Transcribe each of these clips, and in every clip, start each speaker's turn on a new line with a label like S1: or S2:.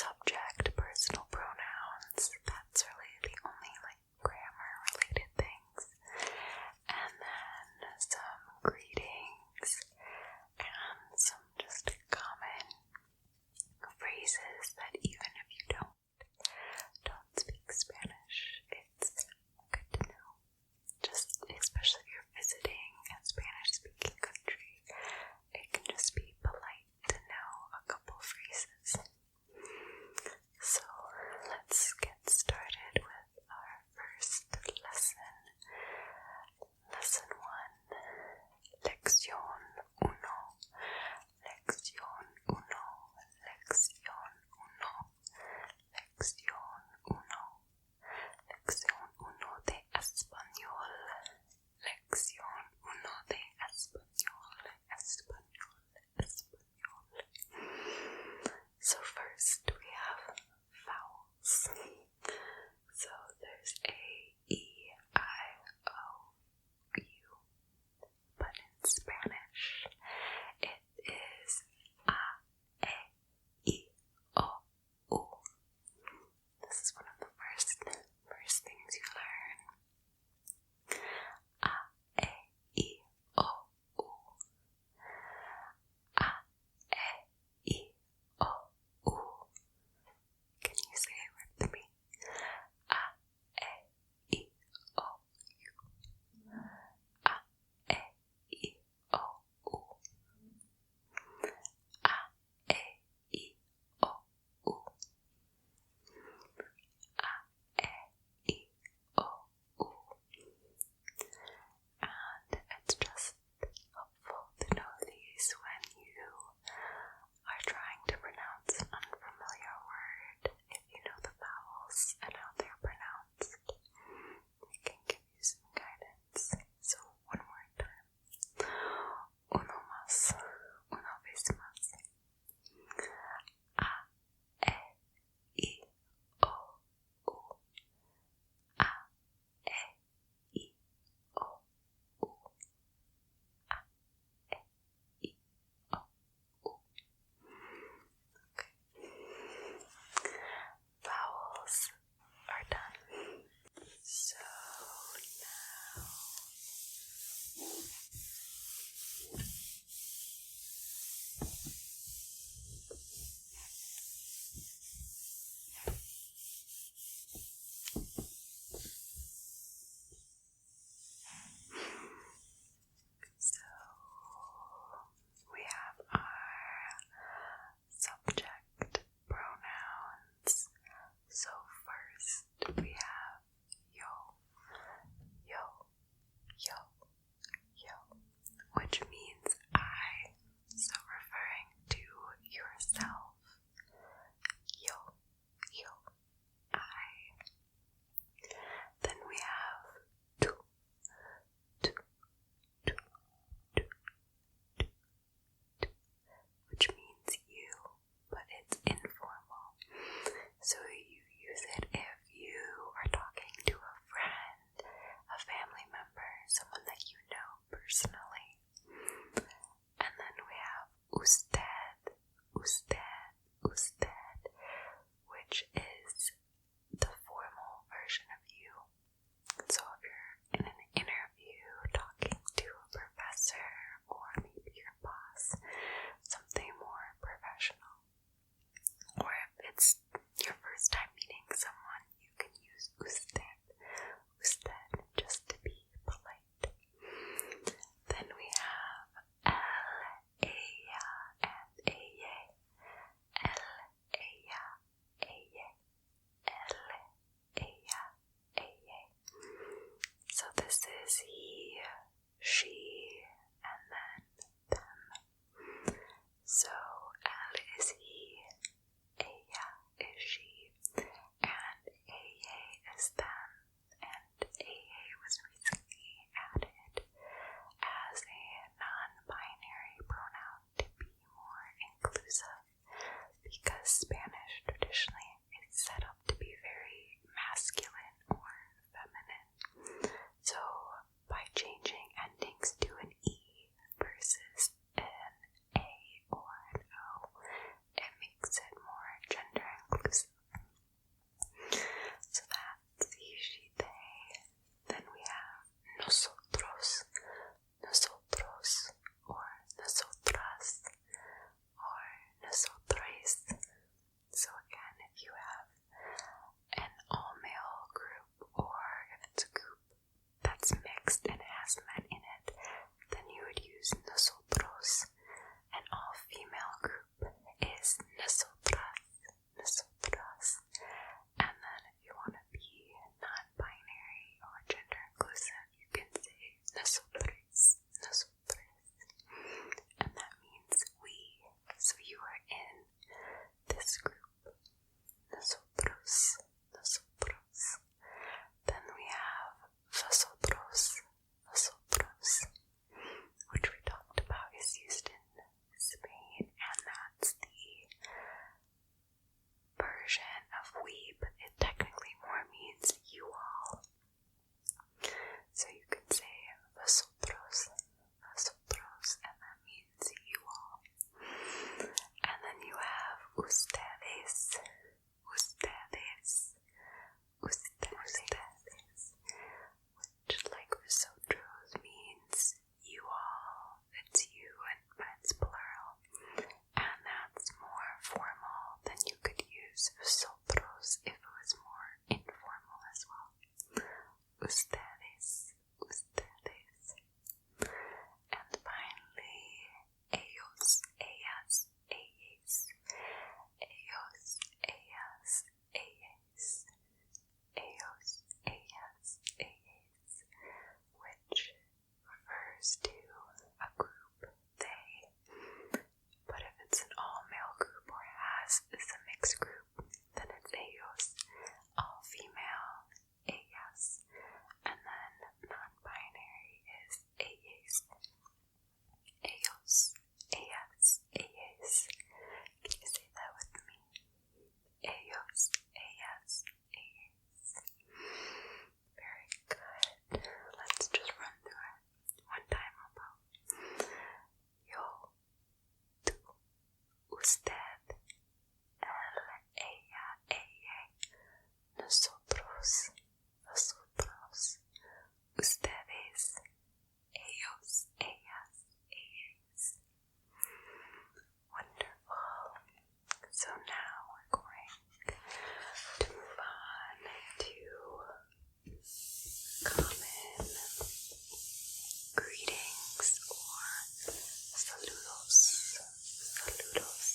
S1: subject, personal pronouns. That's really the only grammar related things. And then some greetings and some just common phrases that even if you don't speak Spanish, it's good to know. Just especially if you're visiting a Spanish-speaking country, it can just be polite to know a couple phrases. has men in it, then you would use nosotros. An all-female group is nosotras, nosotras. And then if you want to be non-binary or gender inclusive, you can say nosotros, nosotros. And that means we. So you are in this group. Nosotros, nosotros. Then we have vosotros, vosotros, which we talked about is used in Spain, and that's the version of we, but it technically more means you all. So you can say vosotros, vosotros, and that means you all. And then you have ustedes, ustedes, ustedes, which like vosotros means you all, it's you and it's plural, and that's more formal than you could use vosotros if it was more informal as well. Ustedes, ustedes. And finally, ellos, ellas, ellas, ellos, ellas, ellas, ellos, ellas, ellas, which refers to a group, they. But if it's an all-male group or is a mixed group, then it's ellos, all-female, ellas, and then non-binary is ellas, ellos, ellas, ellas. Can you say that with me? Ellos, ellas, ellas. Very good. Let's just run through it one time about yo, tú, usted, él, ella, ella, nosotros, vosotros, ustedes, ellos, ellas, ellas. Wonderful. So now we're going to move on to common greetings or saludos. Saludos.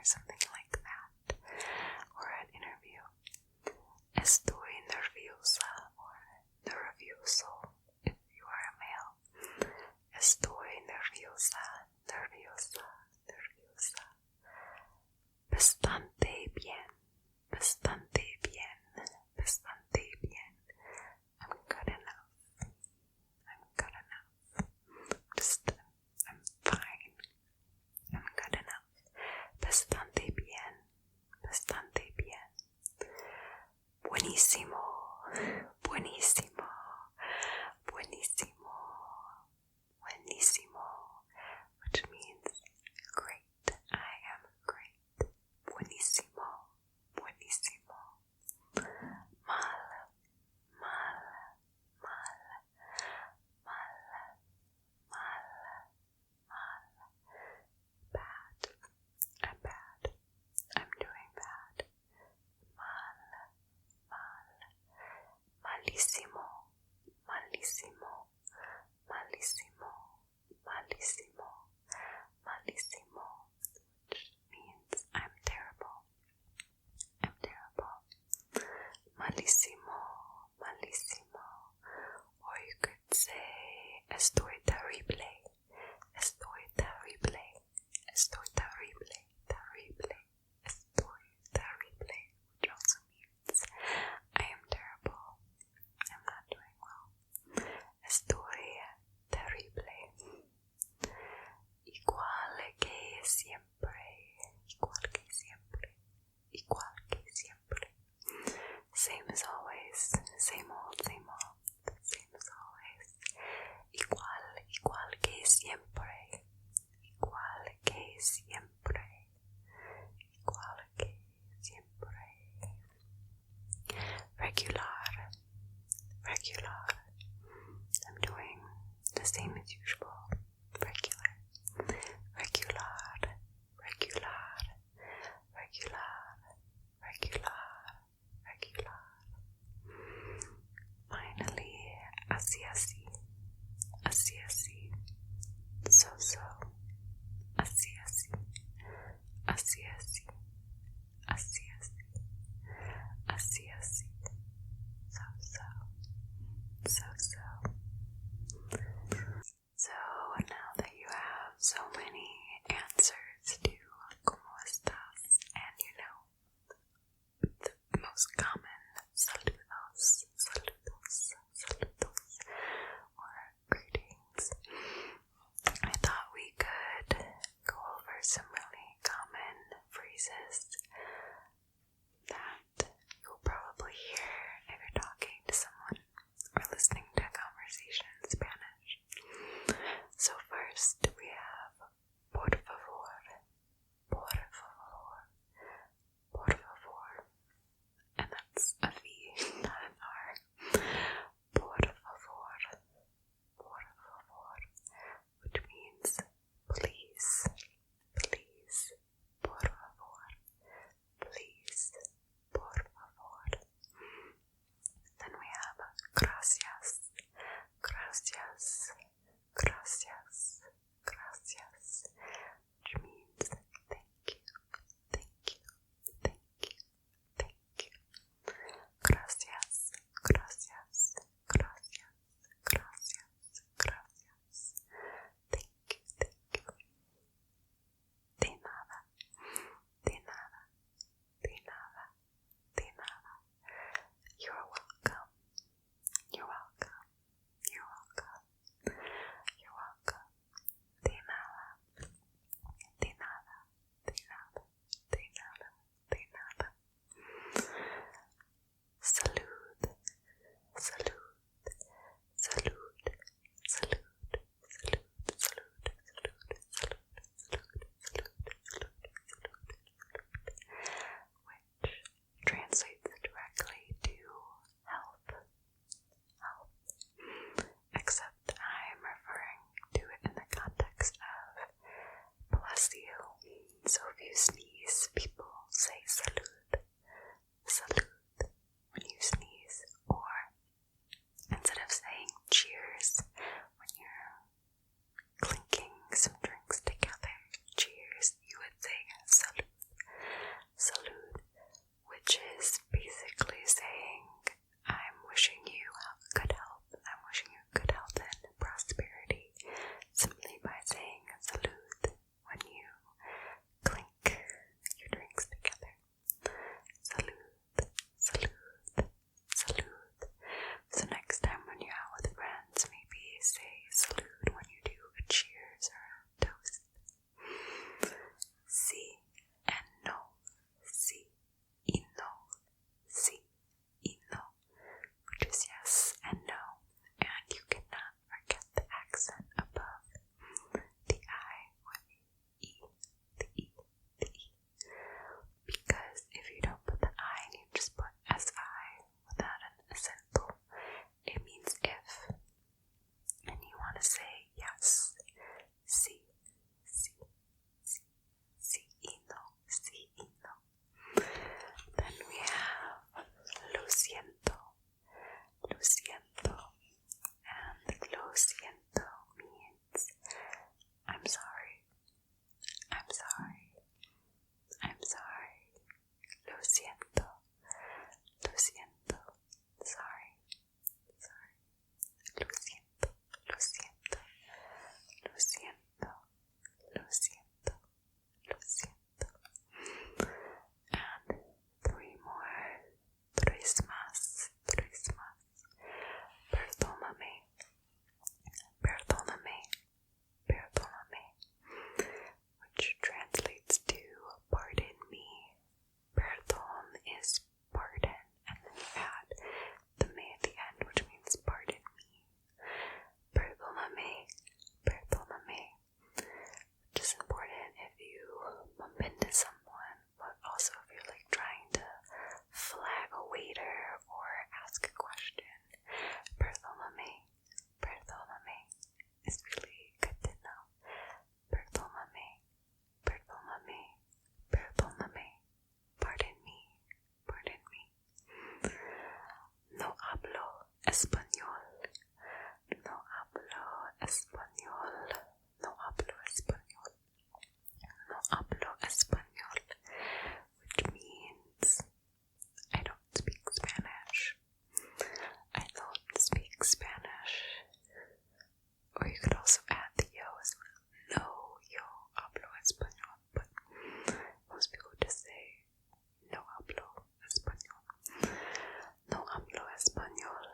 S1: something like that. Or an interview. Estoy nerviosa or nervioso if you are a male. Estoy nerviosa, nerviosa, nerviosa. Bastante bien, bastante bien, bastante bien. I'm good enough. I'm good enough. I'm fine. I'm good enough. Bastante bien, bastante bien. Buenísimo, buenísimo, buenísimo, buenísimo, which means great. I am great. Buenísimo, buenísimo. Mal, mal, mal, mal, mal, mal. Bad. I'm bad. I'm doing bad. Mal, mal. Malísimo, malísimo, malísimo, malísimo, malísimo, which means I'm terrible. I'm terrible. Malísimo, malísimo. Or you could say estoy terrible. Estoy terrible. Estoy terrible. Terrible. Estoy terrible. Which also means I am terrible. I'm not doing well. Estoy terrible. Igual que siempre. Igual que siempre. Igual que siempre. Same as always. Same old, same old. Same as always. Igual, igual que siempre. Igual que siempre. Igual que siempre. Regular, regular. I'm doing the same as usual. Regular, regular, regular, regular, regular, regular. Finally, así, así, así, así, so, so, así, así, así, así, así, así, así, así, so, so, so, so. So now that you have so many answers to ¿cómo estás? And you know the most common saludos, saludos, saludos, or greetings, I thought we could go over some really common phrases that you'll probably hear if you're talking to someone or listening to a conversation in Spanish. So first we have por favor, por favor, por favor, and that's a V, not an R. Por favor, which means please, please, por favor, please, por favor. Then we have gracias, gracias, gracias, gracias, which means thank you, thank you, thank you, thank you. Gracias, gracias, gracias, gracias, gracias. Thank you, thank you. De nada, de nada, de nada, de nada. You're welcome. You're welcome. You're welcome. You're welcome. De nada. De nada. De nada. De nada. De nada. Salud. Salud. Salud. Salud. Salud. Salud. Salud. Salud. Salud. Which translates directly to health. Health. Except I'm referring to it in the context of bless you. So if you sneeze, people say salud. Salud when you sneeze. Or instead of saying cheers when you're clinking some drinks together, cheers, you would say salud. sorry. I'm sorry. Lo siento. Lo siento. Sorry. Sorry. Lo siento. Lo siento. Lo siento. Lo siento. Lo siento. And 3 more. Tres más. Tres más. Perdóname. Perdóname. Perdóname. Which translates to pardon me. Perdón is pardon, and then you add the me at the end, which means pardon me. Perdóname. Perdóname. Which is important if you bump into someone, but also if you're like trying to flag a waiter or ask a question. Perdóname. Perdóname. It's really good to know. Perdóname. Perdóname. Perdóname. Pardon me. Pardon me. No hablo español. No hablo español. No hablo español. No hablo español. Which means I don't speak Spanish. I don't speak Spanish. Or you could also add the yo as well. No, yo hablo español. But most people just say no hablo español. No hablo español.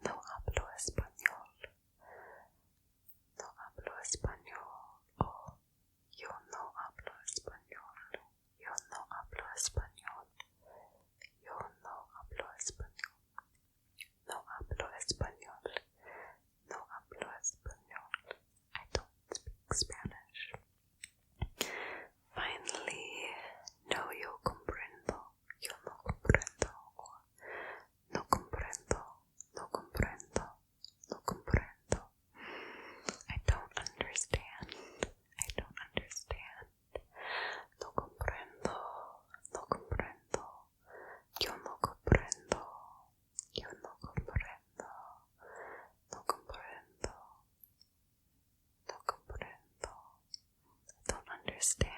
S1: No hablo español. No hablo español. Oh, yo no hablo español. Yo no hablo español. Yo no hablo español. No hablo español. No hablo español. I don't speak Spanish. Finally, no yo comprendo. Yo no comprendo. Or no comprendo. No comprendo. No comprendo. I don't understand. I don't understand. No comprendo. No comprendo. Yo no comprendo. Yo no comprendo. No comprendo. No comprendo. I don't understand.